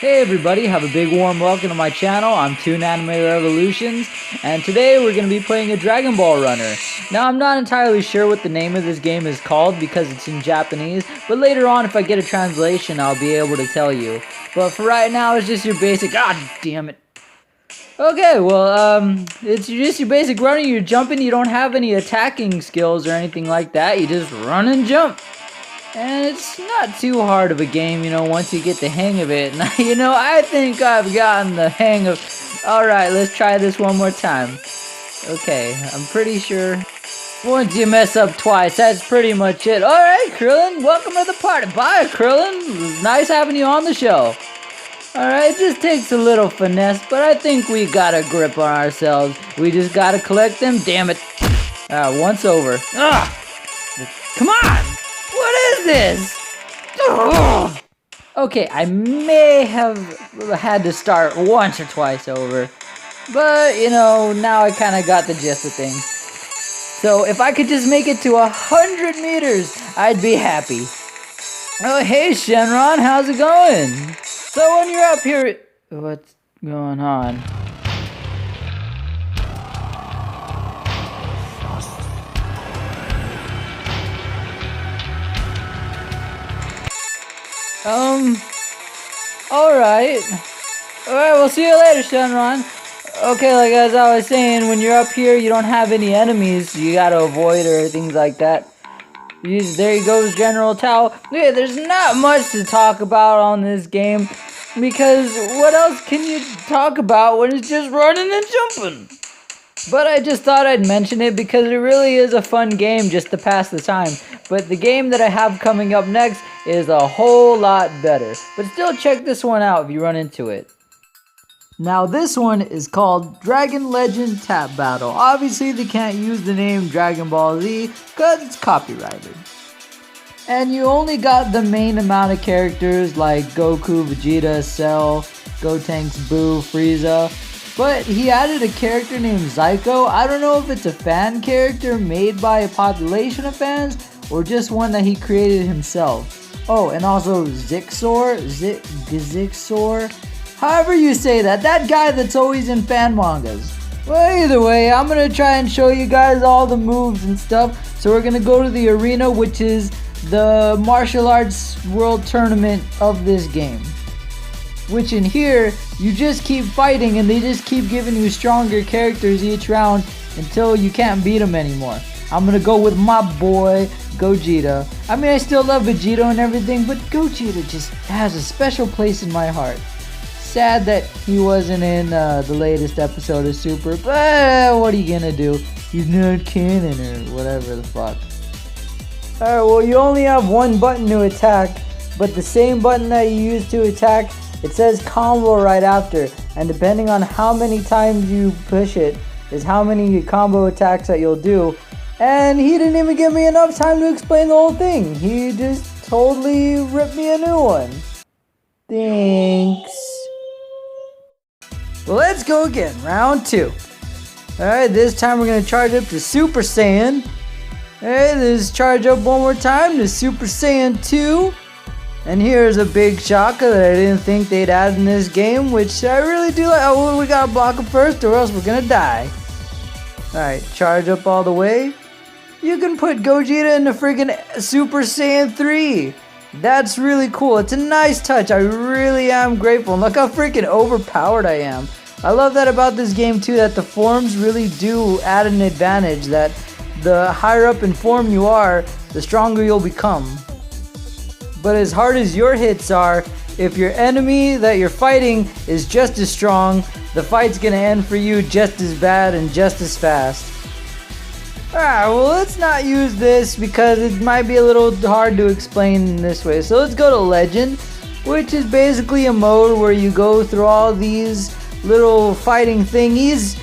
Hey everybody, have a big warm welcome to my channel. I'm Toon Anime Revolutions, and today we're going to be playing a Dragon Ball runner. Now I'm not entirely sure what the name of this game is called because it's in Japanese, but later on if I get a translation I'll be able to tell you. But for right now it's just your basic, god damn it. Okay, well, it's just your basic running, you're jumping, you don't have any attacking skills or anything like that, you just run and jump. And it's not too hard of a game, once you get the hang of it. And, I think I've gotten the hang of... Alright, let's try this one more time. Okay, I'm pretty sure... Once you mess up twice, that's pretty much it. Alright, Krillin, welcome to the party. Bye, Krillin. It was nice having you on the show. Alright, it just takes a little finesse, but I think we got a grip on ourselves. We just gotta collect them, damn it. Once over. Ugh! Come on! What is this? Ugh. Okay, I may have had to start once or twice over. But, now I kind of got the gist of things. So, if I could just make it to 100 meters, I'd be happy. Oh, hey, Shenron, how's it going? So, when you're up here... What's going on? Alright, we'll see you later, Shenron. Okay, like as I was saying, when you're up here, you don't have any enemies you gotta avoid or things like that. There he goes, General Tao. Yeah, there's not much to talk about on this game, because what else can you talk about when it's just running and jumping? But I just thought I'd mention it because it really is a fun game just to pass the time. But the game that I have coming up next is a whole lot better. But still check this one out if you run into it. Now this one is called Dragon Legend Tap Battle. Obviously they can't use the name Dragon Ball Z because it's copyrighted. And you only got the main amount of characters like Goku, Vegeta, Cell, Gotenks, Boo, Frieza. But he added a character named Zyko. I don't know if it's a fan character made by a population of fans or just one that he created himself. Oh, and also Zixor, however you say that guy that's always in fan mangas. Well, either way, I'm gonna try and show you guys all the moves and stuff. So we're gonna go to the arena, which is the martial arts world tournament of this game. Which in here, you just keep fighting and they just keep giving you stronger characters each round until you can't beat them anymore. I'm gonna go with my boy, Gogeta. I mean, I still love Vegeta and everything, but Gogeta just has a special place in my heart. Sad that he wasn't in the latest episode of Super, but what are you gonna do? He's not canon or whatever the fuck. Alright, well you only have one button to attack, but the same button that you use to attack, it says combo right after, and depending on how many times you push it, is how many combo attacks that you'll do. And he didn't even give me enough time to explain the whole thing. He just totally ripped me a new one. Thanks. Well, let's go again, round 2. Alright, this time we're going to charge up to Super Saiyan. Alright, let's charge up one more time to Super Saiyan 2. And here's a big shocker that I didn't think they'd add in this game, which I really do like. Oh, well, we gotta block him first or else we're gonna die. Alright, charge up all the way. You can put Gogeta in the friggin' Super Saiyan 3. That's really cool. It's a nice touch. I really am grateful. And look how freaking overpowered I am. I love that about this game too, that the forms really do add an advantage, that the higher up in form you are, the stronger you'll become. But as hard as your hits are, if your enemy that you're fighting is just as strong, the fight's gonna end for you just as bad and just as fast. Alright, well let's not use this because it might be a little hard to explain in this way. So let's go to Legend, which is basically a mode where you go through all these little fighting thingies,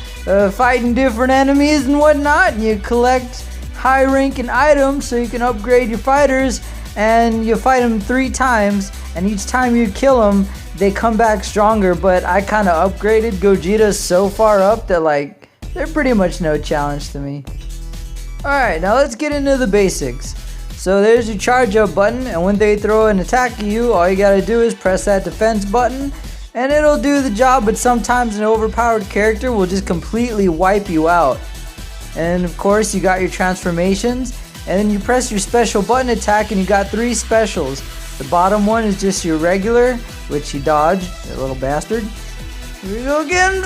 fighting different enemies and whatnot. And you collect high ranking items so you can upgrade your fighters. And you fight them 3 times, and each time you kill them, they come back stronger. But I kind of upgraded Gogeta so far up that like, they're pretty much no challenge to me. Alright, now let's get into the basics. So there's your charge up button, and when they throw an attack at you, all you gotta do is press that defense button, and it'll do the job, but sometimes an overpowered character will just completely wipe you out. And of course, you got your transformations, and then you press your special button attack, and you got 3 specials. The bottom one is just your regular, which he dodged, that little bastard. Here we go again.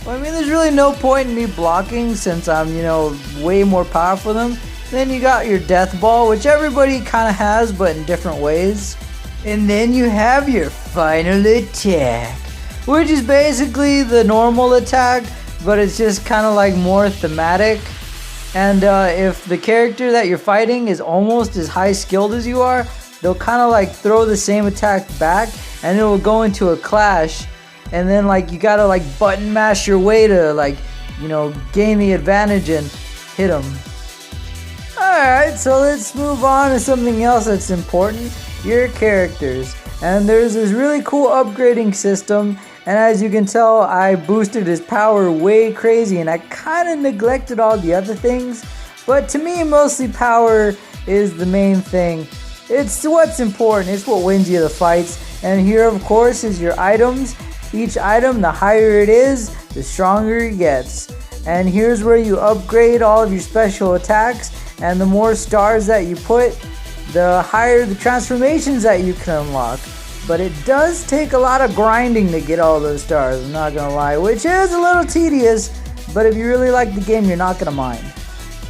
Well, I mean, there's really no point in me blocking since I'm, way more powerful than him. Then you got your death ball, which everybody kind of has, but in different ways. And then you have your final attack, which is basically the normal attack, but it's just kind of like more thematic. And if the character that you're fighting is almost as high skilled as you are, they'll kind of like throw the same attack back, and it will go into a clash. And then like you gotta like button mash your way to like, gain the advantage and hit them. Alright, so let's move on to something else that's important. Your characters. And there's this really cool upgrading system, and as you can tell, I boosted his power way crazy, and I kind of neglected all the other things. But to me, mostly power is the main thing. It's what's important, it's what wins you the fights. And here of course is your items. Each item, the higher it is, the stronger it gets. And here's where you upgrade all of your special attacks, and the more stars that you put, the higher the transformations that you can unlock. But it does take a lot of grinding to get all those stars, I'm not gonna lie, which is a little tedious, but if you really like the game, you're not gonna mind.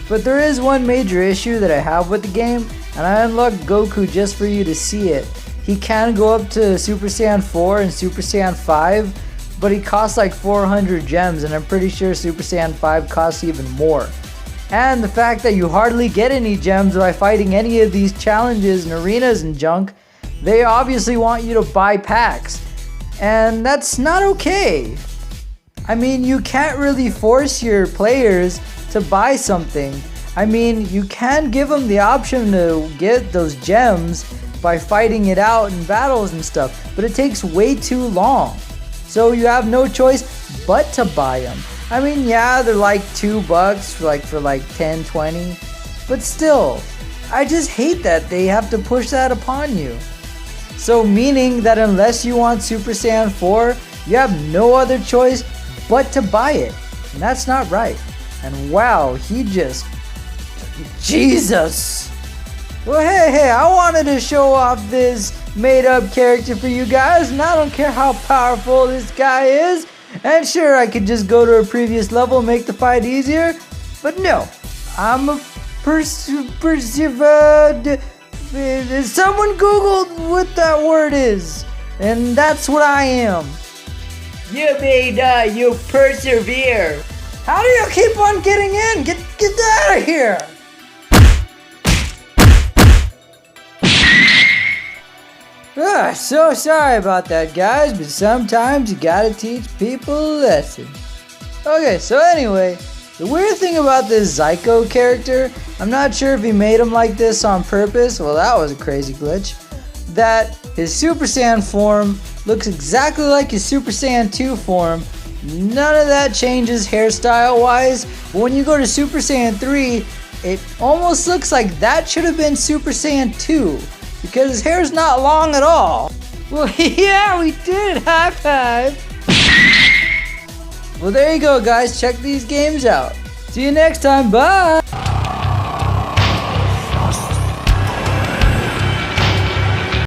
But there is one major issue that I have with the game, and I unlocked Goku just for you to see it. He can go up to Super Saiyan 4 and Super Saiyan 5, but he costs like 400 gems, and I'm pretty sure Super Saiyan 5 costs even more. And the fact that you hardly get any gems by fighting any of these challenges and arenas and junk, they obviously want you to buy packs. And that's not okay. I mean, you can't really force your players to buy something. I mean, you can give them the option to get those gems by fighting it out in battles and stuff, but it takes way too long. So you have no choice but to buy them. I mean, yeah, they're like $2 for like 10, 20, but still, I just hate that they have to push that upon you. So meaning that unless you want Super Saiyan 4, you have no other choice but to buy it. And that's not right. And wow, Jesus. Well, hey, I wanted to show off this made-up character for you guys, and I don't care how powerful this guy is. And sure, I could just go to a previous level and make the fight easier, but no, I'm a persevered. Someone Googled what that word is, and that's what I am. You persevere. How do you keep on getting in? Get out of here. So sorry about that, guys, but sometimes you gotta teach people a lesson. Okay, so anyway, the weird thing about this Zyko character, I'm not sure if he made him like this on purpose, well that was a crazy glitch, that his Super Saiyan form looks exactly like his Super Saiyan 2 form. None of that changes hairstyle wise, but when you go to Super Saiyan 3, it almost looks like that should have been Super Saiyan 2. Because his hair's not long at all. Well, yeah, we did. High five. Well, there you go, guys. Check these games out. See you next time. Bye.